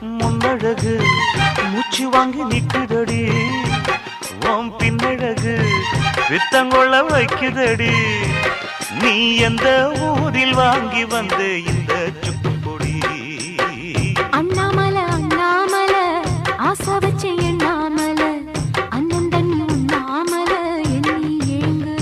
முன்னழகு மூச்சு வாங்கி நிக்குதடி, ஓம் பின்னழகு வித்தங்கொள்ள வைக்குதடி. நீ எந்த ஊரில் வாங்கி வந்த இந்த சுக்கு பொடி? அண்ணாமலை அண்ணாமலை ஆசை வச்ச எண்ணாமலை, அண்ணன் தண்ணி உண்ணாமலை எண்ணி ஏங்குற.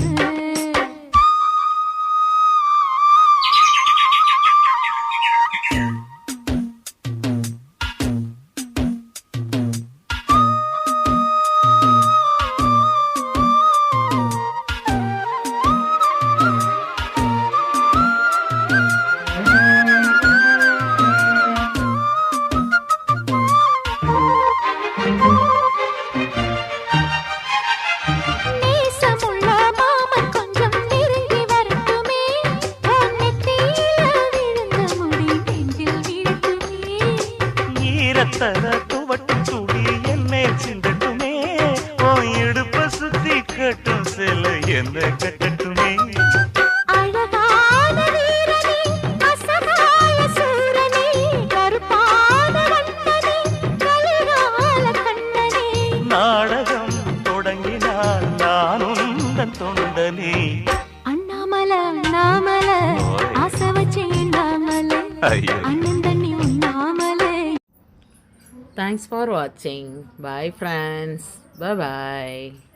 துவட்டும் துளி என்னேல் சிந்தட்டுமே, உன் இடுப்ப சுத்தி கட்டும் சில என்ன கட்டட்டுமே. அழகான வீரனே அசகாய சூரனே, கருப்பான வண்ணனே கலிகால கண்ணனே. நாடகம் தொடங்கினால் நானும் தன் தொண்டனே. அண்ணாமலை அண்ணாமலை ஆசை வச்ச எண்ணாமலை, அண்ணன் தண்ணி Unnamalai. Thanks for watching. Bye friends. Bye bye.